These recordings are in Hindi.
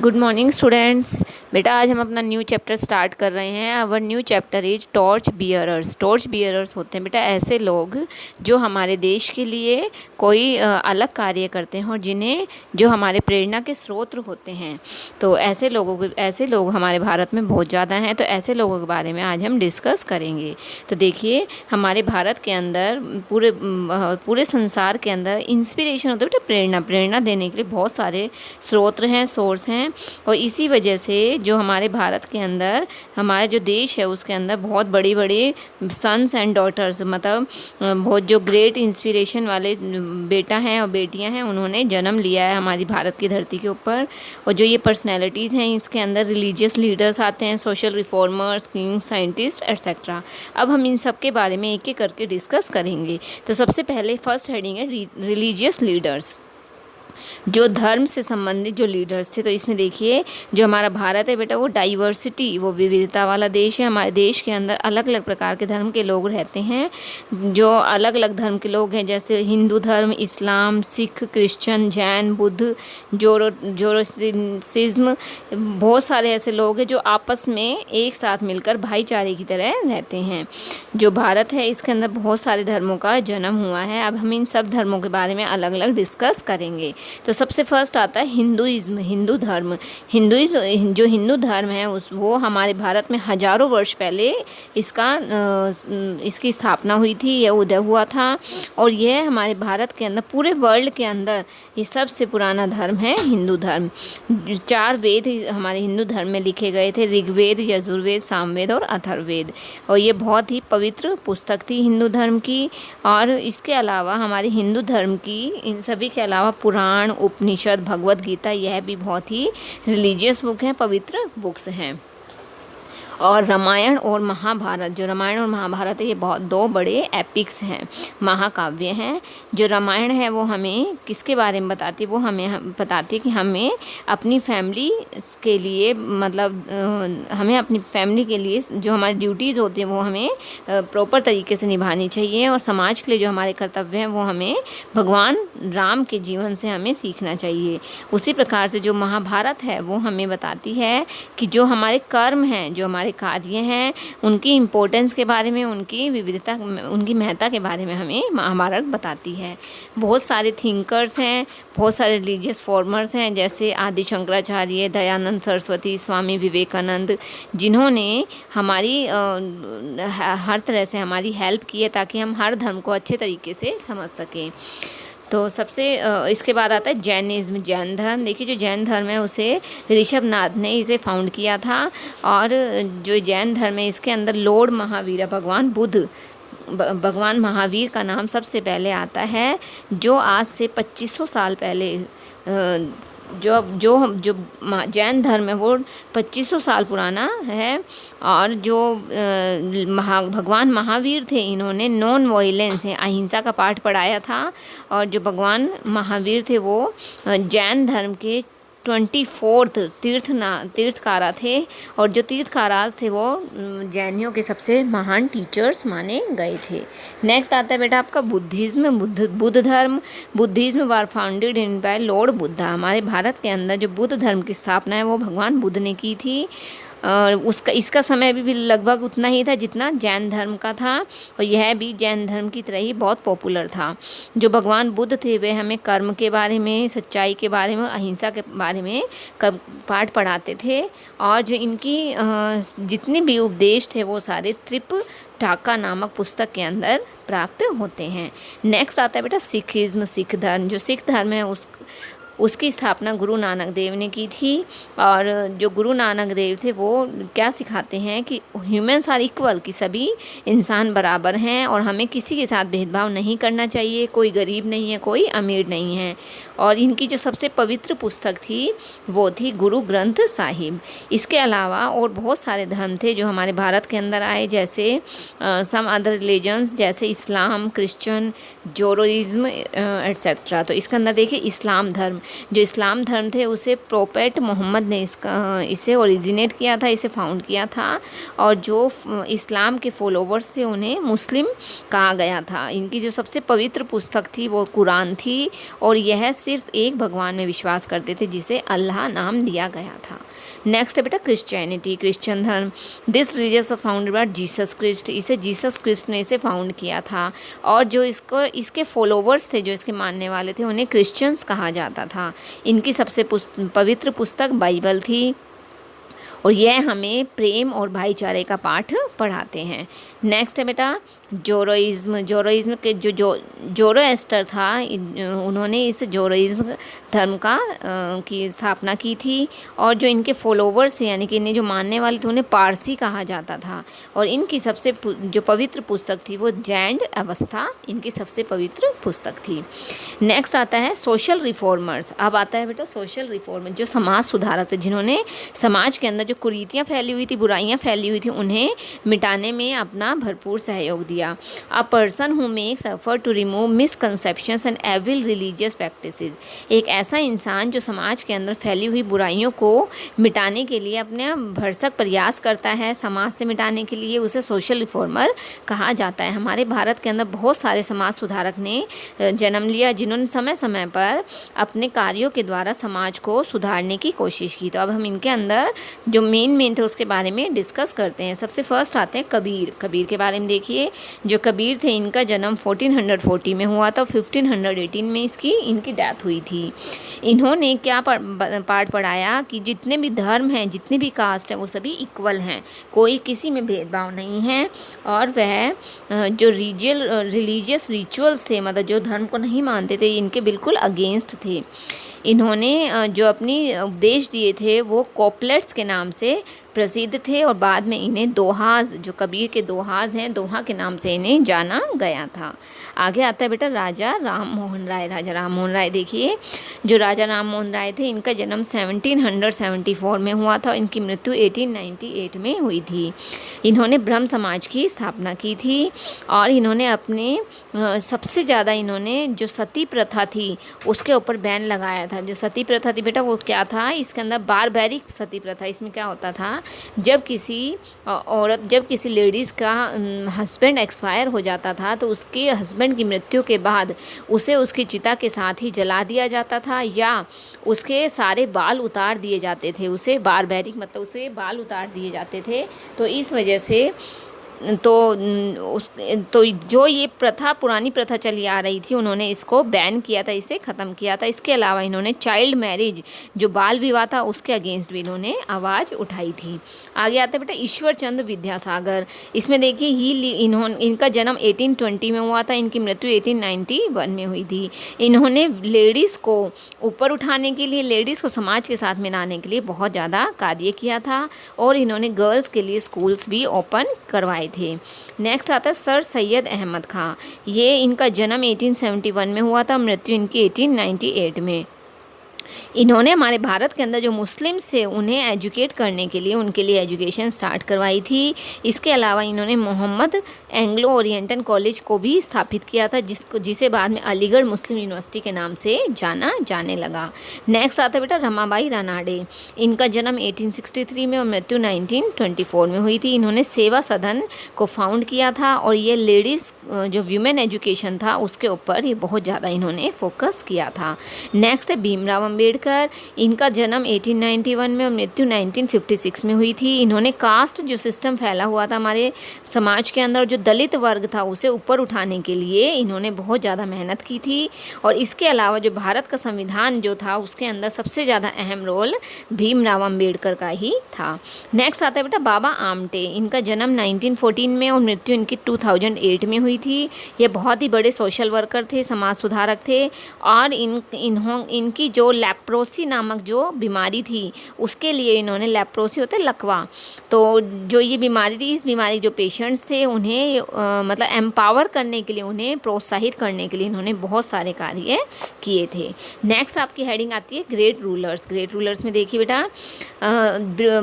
Good morning students. बेटा आज हम अपना न्यू चैप्टर स्टार्ट कर रहे हैं। Our new chapter is torch bearers. Torch bearers होते हैं बेटा ऐसे लोग जो हमारे देश के लिए कोई अलग कार्य करते हैं और जिन्हें जो हमारे प्रेरणा के स्रोत होते हैं। तो ऐसे लोग हमारे भारत में बहुत ज़्यादा हैं। तो ऐसे लोगों के बारे में आज हम डिस्कस करेंगे। तो देखिए हमारे भारत के अंदर पूरे संसार के अंदर इंस्पिरेशन होता है बेटा, प्रेरणा देने के लिए बहुत सारे स्रोत हैं, सोर्स हैं। और इसी वजह से जो हमारे भारत के अंदर हमारा जो देश है उसके अंदर बहुत बड़ी बड़ी सन्स एंड डॉटर्स मतलब बहुत जो ग्रेट इंस्पिरेशन वाले बेटा हैं और बेटियां हैं उन्होंने जन्म लिया है हमारी भारत की धरती के ऊपर। और जो ये पर्सनैलिटीज़ हैं इसके अंदर रिलीजियस लीडर्स आते हैं, social reformers, king, scientist etcetera. अब हम इन सब के बारे में एक एक करके डिस्कस करेंगे। तो सबसे पहले फर्स्ट हेडिंग है रिलीजियस लीडर्स, जो धर्म से संबंधित जो लीडर्स थे। तो इसमें देखिए जो हमारा भारत है बेटा वो डाइवर्सिटी, वो विविधता वाला देश है। हमारे देश के अंदर अलग अलग प्रकार के धर्म के लोग रहते हैं। जो अलग अलग धर्म के लोग हैं जैसे हिंदू धर्म, इस्लाम, सिख, क्रिश्चियन, जैन, बुद्ध, जोरोसिज्म, बहुत सारे ऐसे लोग हैं जो आपस में एक साथ मिलकर भाईचारे की तरह रहते हैं। जो भारत है इसके अंदर बहुत सारे धर्मों का जन्म हुआ है। अब हम इन सब धर्मों के बारे में अलग अलग डिस्कस करेंगे। तो सबसे फर्स्ट आता है हिंदुइज्म, हिंदू धर्म। हिंदुइज्म जो हिंदू धर्म है वो हमारे भारत में हजारों वर्ष पहले इसकी स्थापना हुई थी, यह उदय हुआ था। और यह हमारे भारत के अंदर पूरे वर्ल्ड के अंदर ये सबसे पुराना धर्म है हिंदू धर्म। 4 वेद हमारे हिंदू धर्म में लिखे गए थे, ऋग्वेद, यजुर्वेद, सामवेद और अथर्ववेद। और ये बहुत ही पवित्र पुस्तक थी हिंदू धर्म की। और इसके अलावा हमारे हिंदू धर्म की इन सभी के अलावा पुराण, उपनिषद, भगवत गीता, यह भी बहुत ही रिलीजियस बुक हैं, पवित्र बुक्स हैं। और रामायण और महाभारत, जो रामायण और महाभारत है ये बहुत 2 बड़े एपिक्स हैं, महाकाव्य हैं। जो रामायण है वो हमें किसके बारे में बताती है, वो हमें बताती है कि हमें अपनी फैमिली के लिए मतलब हमें अपनी फैमिली के लिए जो हमारी ड्यूटीज़ होती हैं वो हमें प्रॉपर तरीके से निभानी चाहिए। और समाज के लिए जो हमारे कर्तव्य हैं वो हमें भगवान राम के जीवन से हमें सीखना चाहिए। उसी प्रकार से जो महाभारत है वो हमें बताती है कि जो हमारे कर्म हैं, जो हमारे कार्य हैं, उनकी इम्पोर्टेंस के बारे में, उनकी विविधता, उनकी महत्ता के बारे में हमें महाभारत बताती है। बहुत सारे थिंकर्स हैं, बहुत सारे रिलीजियस फॉर्मर्स हैं जैसे आदि शंकराचार्य, दयानंद सरस्वती, स्वामी विवेकानंद, जिन्होंने हमारी हर तरह से हमारी हेल्प की है ताकि हम हर धर्म को अच्छे तरीके से समझ सकें। तो सबसे इसके बाद आता है जैनिज़्म, जैन धर्म। देखिए जो जैन धर्म है उसे ऋषभनाथ ने इसे फाउंड किया था। और जो जैन धर्म है इसके अंदर लॉर्ड महावीर, भगवान महावीर का नाम सबसे पहले आता है, जो आज से 2500 साल पहले जो जैन धर्म है वो 2500 साल पुराना है। और जो भगवान महावीर थे इन्होंने नॉन वायलेंस है, अहिंसा का पाठ पढ़ाया था। और जो भगवान महावीर थे वो जैन धर्म के 24th तीर्थकारा थे। और जो तीर्थकाराज थे वो जैनियों के सबसे महान टीचर्स माने गए थे। नेक्स्ट आता है बेटा आपका बुद्धिज़्म, बुद्ध धर्म। Buddhism war founded in by Lord Buddha. हमारे भारत के अंदर जो बुद्ध धर्म की स्थापना है वो भगवान बुद्ध ने की थी। इसका समय भी लगभग उतना ही था जितना जैन धर्म का था। और यह भी जैन धर्म की तरह ही बहुत पॉपुलर था। जो भगवान बुद्ध थे वे हमें कर्म के बारे में, सच्चाई के बारे में और अहिंसा के बारे में पाठ पढ़ाते थे। और जो इनकी जितने भी उपदेश थे वो सारे त्रिपिटका नामक पुस्तक के अंदर प्राप्त होते हैं। नेक्स्ट आता है बेटा सिखिज़्म, सिख धर्म। जो सिख धर्म है उसकी स्थापना गुरु नानक देव ने की थी। और जो गुरु नानक देव थे वो क्या सिखाते हैं कि ह्यूमन्स आर इक्वल, कि सभी इंसान बराबर हैं और हमें किसी के साथ भेदभाव नहीं करना चाहिए। कोई गरीब नहीं है, कोई अमीर नहीं है। और इनकी जो सबसे पवित्र पुस्तक थी वो थी गुरु ग्रंथ साहिब। इसके अलावा और बहुत सारे धर्म थे जो हमारे भारत के अंदर आए, जैसे सम अदर रिलीजन्स जैसे इस्लाम, क्रिश्चियन, जोरोइज्म एट्सेट्रा। तो इसके अंदर देखिए इस्लाम धर्म, जो इस्लाम धर्म थे उसे प्रोफेट मोहम्मद ने इसे ओरिजिनेट किया था, इसे फाउंड किया था। और जो इस्लाम के फॉलोवर्स थे उन्हें मुस्लिम कहा गया था। इनकी जो सबसे पवित्र पुस्तक थी वो कुरान थी, और यह सिर्फ एक भगवान में विश्वास करते थे जिसे अल्लाह नाम दिया गया था। नेक्स्ट है बेटा क्रिश्चियनिटी, क्रिश्चियन धर्म। This religious founded by Jesus Christ, इसे जीसस क्रिस्ट ने इसे फाउंड किया था। और जो इसके फॉलोवर्स थे, जो इसके मानने वाले थे, उन्हें क्रिश्चियंस कहा जाता था। इनकी सबसे पवित्र पुस्तक बाइबल थी, और यह हमें प्रेम और भाईचारे का पाठ पढ़ाते हैं। नेक्स्ट है बेटा जोरोइज्म। जोरोइज्म के जो जोरोएस्टर था, उन्होंने इस जोरोइज्म धर्म की स्थापना की थी। और जो इनके फॉलोवर्स हैं, यानी कि इन्हें जो मानने वाले थे, उन्हें पारसी कहा जाता था। और इनकी सबसे जो पवित्र पुस्तक थी वो जैन अवस्था इनकी सबसे पवित्र पुस्तक थी। नेक्स्ट आता है सोशल रिफॉर्मर्स। अब आता है बेटा सोशल रिफॉर्मर, जो समाज सुधारक थे, जिन्होंने समाज के अंदर जो कुरीतियाँ फैली हुई थी, बुराइयाँ फैली हुई थी, उन्हें मिटाने में अपना भरपूर सहयोग दिया। A person who makes effort to remove misconceptions and evil religious practices, एक ऐसा इंसान जो समाज के अंदर फैली हुई बुराइयों को मिटाने के लिए अपने भरसक प्रयास करता है, समाज से मिटाने के लिए, उसे सोशल रिफॉर्मर कहा जाता है। हमारे भारत के अंदर बहुत सारे समाज सुधारक ने जन्म लिया, जिन्होंने समय समय पर अपने कार्यों के द्वारा समाज को सुधारने की कोशिश की। तो अब हम इनके अंदर जो मेन थे उसके बारे में डिस्कस करते हैं। सबसे फर्स्ट आते हैं कबीर। कबीर के बारे में देखिए, जो कबीर थे, इनका जन्म 1440 में हुआ था, 1518 में इनकी डेथ हुई थी। इन्होंने क्या पाठ पढ़ाया कि जितने भी धर्म हैं, जितने भी कास्ट हैं, वो सभी इक्वल हैं, कोई किसी में भेदभाव नहीं है। और वह जो रिलीजियस रिचुअल्स थे, मतलब जो धर्म को नहीं मानते थे, इनके बिल्कुल अगेंस्ट थे। इन्होंने जो अपनी उपदेश दिए थे वो कॉपलेट्स के नाम से प्रसिद्ध थे, और बाद में इन्हें दोहाज, जो कबीर के दोहाज हैं, दोहा के नाम से इन्हें जाना गया था। आगे आता है बेटा राजा राम मोहन राय। राजा राम मोहन राय देखिए, जो राजा राम मोहन राय थे, इनका जन्म 1774 में हुआ था, इनकी मृत्यु 1898 में हुई थी। इन्होंने ब्रह्म समाज की स्थापना की थी, और इन्होंने अपने सबसे ज़्यादा इन्होंने जो सती प्रथा थी उसके ऊपर बैन लगाया था। जो सती प्रथा थी बेटा वो क्या था, इसके अंदर बारबैरिक सती प्रथा। इसमें क्या होता था, जब किसी लेडीज़ का हस्बैंड एक्सपायर हो जाता था, तो उसके हस्बैंड की मृत्यु के बाद उसे उसकी चिता के साथ ही जला दिया जाता था, या उसके सारे बाल उतार दिए जाते थे। उसे बारबैरिक मतलब उसे बाल उतार दिए जाते थे। तो इस वजह से तो जो ये प्रथा, पुरानी प्रथा चली आ रही थी, उन्होंने इसको बैन किया था, इसे ख़त्म किया था। इसके अलावा इन्होंने चाइल्ड मैरिज, जो बाल विवाह था, उसके अगेंस्ट भी इन्होंने आवाज़ उठाई थी। आगे आते बेटा ईश्वर चंद्र विद्यासागर। इसमें देखिए इनका जन्म 1820 में हुआ था, इनकी मृत्यु 1891 में हुई थी। इन्होंने लेडीज़ को ऊपर उठाने के लिए, लेडीज़ को समाज के साथ मिलाने के लिए बहुत ज़्यादा कार्य किया था, और इन्होंने गर्ल्स के लिए स्कूल्स भी ओपन करवाए थे। नेक्स्ट आता है सर सैयद अहमद खां। ये इनका जन्म 1871 में हुआ था, मृत्यु इनकी 1898 में। इन्होंने हमारे भारत के अंदर जो मुस्लिम्स थे उन्हें एजुकेट करने के लिए, उनके लिए एजुकेशन स्टार्ट करवाई थी। इसके अलावा इन्होंने मोहम्मद एंग्लो ओरिएंटल कॉलेज को भी स्थापित किया था, जिसे बाद में अलीगढ़ मुस्लिम यूनिवर्सिटी के नाम से जाना जाने लगा। नेक्स्ट आता है बेटा रमाबाई रानाडे। इनका जन्म 1863 में और मृत्यु 1924 में हुई थी। इन्होंने सेवा सदन को फाउंड किया था, और ये लेडीज़ जो वीमेन एजुकेशन था उसके ऊपर ये बहुत ज़्यादा इन्होंने फोकस किया था। नेक्स्ट है भीमराव अम्बेडकर। इनका जन्म 1891 में और मृत्यु 1956 में हुई थी। इन्होंने कास्ट जो सिस्टम फैला हुआ था हमारे समाज के अंदर, जो दलित वर्ग था, उसे ऊपर उठाने के लिए इन्होंने बहुत ज़्यादा मेहनत की थी। और इसके अलावा जो भारत का संविधान जो था उसके अंदर सबसे ज़्यादा अहम रोल भीमराव अम्बेडकर का ही था। नेक्स्ट आता है बेटा बाबा आमटे। इनका जन्म 1914 में और मृत्यु इनकी 2008 में हुई थी। ये बहुत ही बड़े सोशल वर्कर थे, समाज सुधारक थे, और इनकी जो लेप्रोसी नामक जो बीमारी थी उसके लिए इन्होंने, लेप्रोसी होता है लकवा, तो जो ये बीमारी थी, इस बीमारी जो पेशेंट्स थे उन्हें मतलब एम्पावर करने के लिए, उन्हें प्रोत्साहित करने के लिए इन्होंने बहुत सारे कार्य किए थे। नेक्स्ट आपकी हेडिंग आती है ग्रेट रूलर्स। ग्रेट रूलर्स में देखिए बेटा,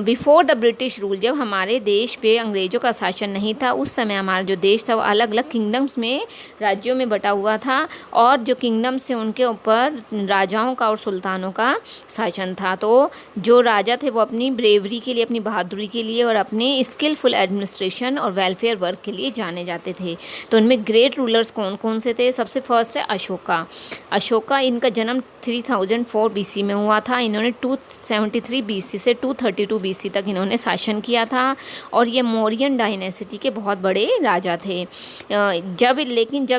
बिफोर द ब्रिटिश रूल, जब हमारे देश पे अंग्रेज़ों का शासन नहीं था, उस समय हमारा जो देश था वो अलग अलग किंगडम्स में, राज्यों में बटा हुआ था, और जो किंगडम्स से उनके ऊपर राजाओं का और सुल्तान सुल्तानों का शासन था। तो जो राजा थे वो अपनी ब्रेवरी के लिए, अपनी बहादुरी के लिए और अपने स्किलफुल एडमिनिस्ट्रेशन और वेलफेयर वर्क के लिए जाने जाते थे। तो उनमें ग्रेट रूलर्स कौन कौन से थे? सबसे फर्स्ट है अशोका। अशोका, इनका जन्म 3004 BC में हुआ था। इन्होंने 273 BC से 232 BC तक इन्होंने शासन किया था और ये मौर्यन डायनेसिटी के बहुत बड़े राजा थे। जब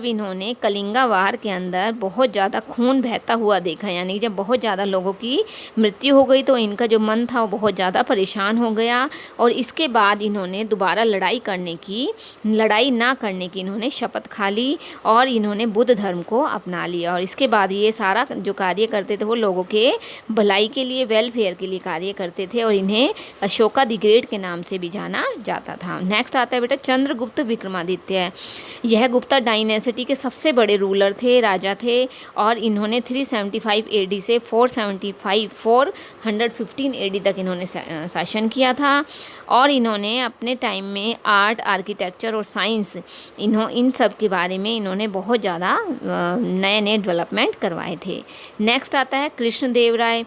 इन्होंने कलिंगा वार के अंदर बहुत ज़्यादा खून बहता हुआ देखा, यानी जब बहुत ज़्यादा लोगों की मृत्यु हो गई, तो इनका जो मन था वो बहुत ज़्यादा परेशान हो गया और इसके बाद इन्होंने दोबारा लड़ाई ना करने की इन्होंने शपथ खा ली और इन्होंने बुद्ध धर्म को अपना लिया। और इसके बाद ये सारा जो कार्य करते थे वो लोगों के भलाई के लिए, वेलफेयर के लिए कार्य करते थे और इन्हें अशोका द ग्रेट के नाम से भी जाना जाता था। नेक्स्ट आता है बेटा चंद्रगुप्त विक्रमादित्य। यह गुप्ता डायनेसिटी के सबसे बड़े रूलर थे, राजा थे और इन्होंने 375 AD से 415 AD तक इन्होंने शासन किया था और इन्होंने अपने टाइम में आर्ट, आर्किटेक्चर और साइंस इन सब के बारे में इन्होंने बहुत ज़्यादा नए नए डेवलपमेंट करवाए थे। नेक्स्ट आता है कृष्णदेवराय।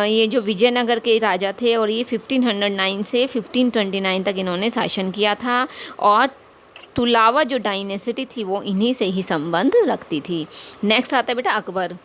ये जो विजयनगर के राजा थे और ये 1509 से 1529 तक इन्होंने शासन किया था और तुलावा जो डायनेसिटी थी वो इन्हीं से ही संबंध रखती थी। नेक्स्ट आता है बेटा अकबर।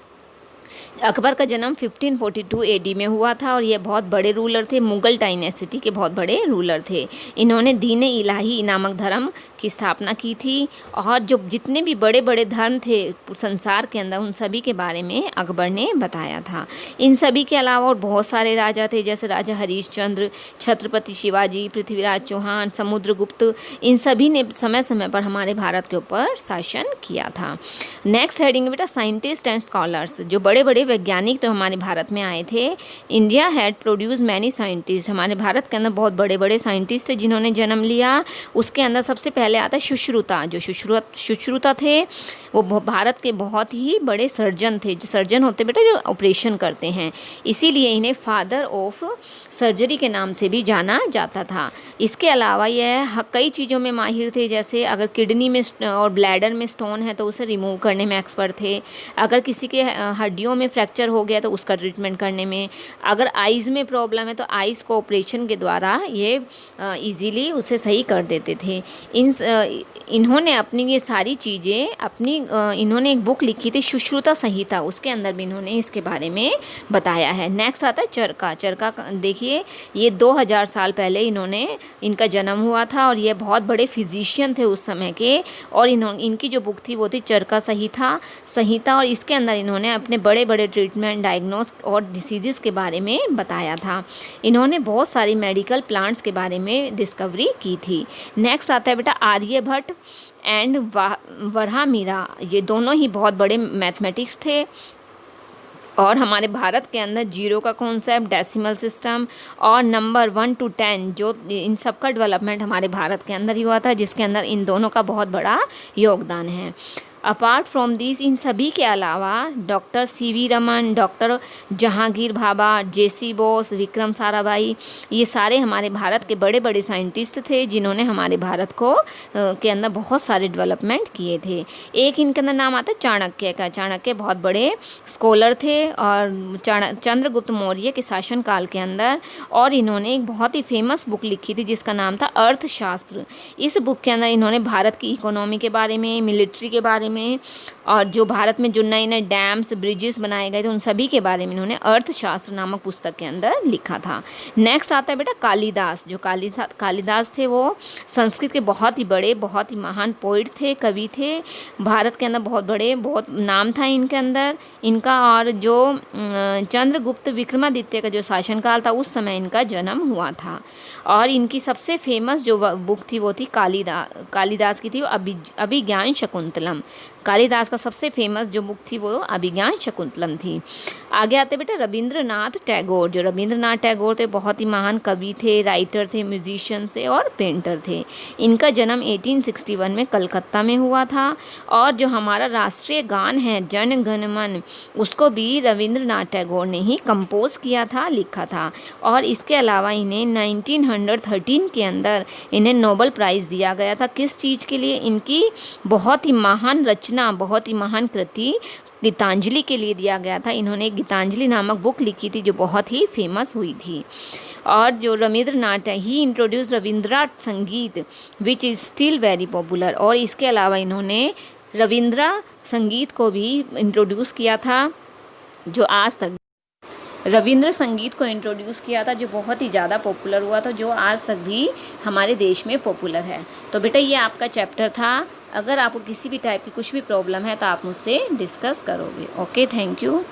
अकबर का जन्म 1542 AD में हुआ था और ये बहुत बड़े रूलर थे, मुगल डायनेसिटी के बहुत बड़े रूलर थे। इन्होंने दीन इलाही नामक धर्म की स्थापना की थी और जो जितने भी बड़े बड़े धर्म थे संसार के अंदर उन सभी के बारे में अकबर ने बताया था। इन सभी के अलावा और बहुत सारे राजा थे, जैसे राजा हरीशचंद्र, छत्रपति शिवाजी, पृथ्वीराज चौहान, समुद्रगुप्त, इन सभी ने समय समय पर हमारे भारत के ऊपर शासन किया था। नेक्स्ट हेडिंग बेटा साइंटिस्ट एंड स्कॉलर्स। जो बड़े बड़े वैज्ञानिक तो हमारे भारत में आए थे। India had produce many scientist. हमारे भारत के अंदर बहुत बड़े बड़े साइंटिस्ट थे जिन्होंने जन्म लिया। उसके अंदर सबसे पहले आता है सुश्रुता। जो सुश्रुता थे वो भारत के बहुत ही बड़े सर्जन थे। जो सर्जन होते बेटा जो ऑपरेशन करते हैं, इसीलिए इन्हें फादर ऑफ सर्जरी के नाम से भी जाना जाता था। इसके अलावा यह कई चीज़ों में माहिर थे, जैसे अगर किडनी में और ब्लैडर में स्टोन है तो उसे रिमूव करने में एक्सपर्ट थे। अगर किसी के हड्डियों में फ्रैक्चर हो गया तो उसका ट्रीटमेंट करने में। अगर आइज़ में प्रॉब्लम है तो आइज़ को ऑपरेशन के द्वारा ये इजीली उसे सही कर देते थे। इन्होंने अपनी ये सारी चीज़ें इन्होंने एक बुक लिखी थी सुश्रुता संहिता, उसके अंदर भी इन्होंने इसके बारे में बताया है। नेक्स्ट आता है चरका। चरका देखिए ये 2000 साल पहले इनका जन्म हुआ था और ये बहुत बड़े फिजिशियन थे उस समय के और इनकी जो बुक थी वो थी चरका संहिता और इसके अंदर इन्होंने अपने बड़े बड़े ट्रीटमेंट, डायग्नोस और डिसीज़ के बारे में बताया था। इन्होंने बहुत सारी मेडिकल प्लांट्स के बारे में डिस्कवरी की थी। नेक्स्ट आता है बेटा आर्यभट्ट एंड वरहामीरा। ये दोनों ही बहुत बड़े मैथमेटिक्स थे और हमारे भारत के अंदर जीरो का कॉन्सेप्ट, डेसिमल सिस्टम और नंबर 1 to 10 जो इन सब का डेवलपमेंट हमारे भारत के अंदर ही हुआ था, जिसके अंदर इन दोनों का बहुत बड़ा योगदान है। अपार्ट फ्रॉम दिस, इन सभी के अलावा doctor CV Raman, doctor Jahangir Bhabha, JC Bose, Vikram Sarabhai, ये सारे हमारे भारत के बड़े बड़े साइंटिस्ट थे जिन्होंने हमारे भारत को के अंदर बहुत सारे डेवलपमेंट किए थे। एक इनके अंदर नाम आता है चाणक्य का। चाणक्य बहुत बड़े स्कॉलर थे और चंद्रगुप्त मौर्य के शासनकाल के अंदर, और इन्होंने एक बहुत ही फेमस बुक लिखी थी जिसका नाम था अर्थशास्त्र। इस बुक के अंदर इन्होंने भारत की इकोनॉमी के बारे में, मिलिट्री के बारे में और जो भारत में जो नए नए डैम्स, ब्रिजेस बनाए गए थे उन सभी के बारे में इन्होंने अर्थशास्त्र नामक पुस्तक के अंदर लिखा था। नेक्स्ट आता है बेटा कालिदास। जो कालिदास थे वो संस्कृत के बहुत ही बड़े, बहुत ही महान पोइट थे, कवि थे। भारत के अंदर बहुत नाम था इनके अंदर इनका। और जो चंद्रगुप्त विक्रमादित्य का जो शासनकाल था उस समय इनका जन्म हुआ था और इनकी सबसे फेमस जो बुक थी वो थी कालिदास की थी अभिज्ञान शकुंतलम। कालिदास का सबसे फेमस जो बुक थी वो अभिज्ञान शकुंतलम थी। आगे आते बेटा रविंद्रनाथ टैगोर। जो रविंद्रनाथ टैगोर थे बहुत ही महान कवि थे, राइटर थे, म्यूजिशियन थे और पेंटर थे। इनका जन्म 1861 में कलकत्ता में हुआ था और जो हमारा राष्ट्रीय गान है जन गण मन, उसको भी रविंद्रनाथ टैगोर ने ही कंपोज किया था, लिखा था। और इसके अलावा इन्हें 1913 के अंदर इन्हें नोबेल प्राइज़ दिया गया था। किस चीज़ के लिए? इनकी बहुत ही महान रचना रचना, बहुत ही महान कृति गीतांजलि के लिए दिया गया था। इन्होंने एक गीतांजलि नामक बुक लिखी थी जो बहुत ही फेमस हुई थी। और जो रविंद्रनाथ है, ही इंट्रोड्यूस रविंद्रनाथ संगीत which is still very popular. और इसके अलावा इन्होंने रविंद्र संगीत को भी इंट्रोड्यूस किया था, जो आज तक रविंद्र संगीत को इंट्रोड्यूस किया था, जो बहुत ही ज़्यादा पॉपुलर हुआ था, जो आज तक भी हमारे देश में पॉपुलर है। तो बेटा ये आपका चैप्टर था। अगर आपको किसी भी टाइप की कुछ भी प्रॉब्लम है तो आप मुझसे डिस्कस करोगे। Okay, thank you.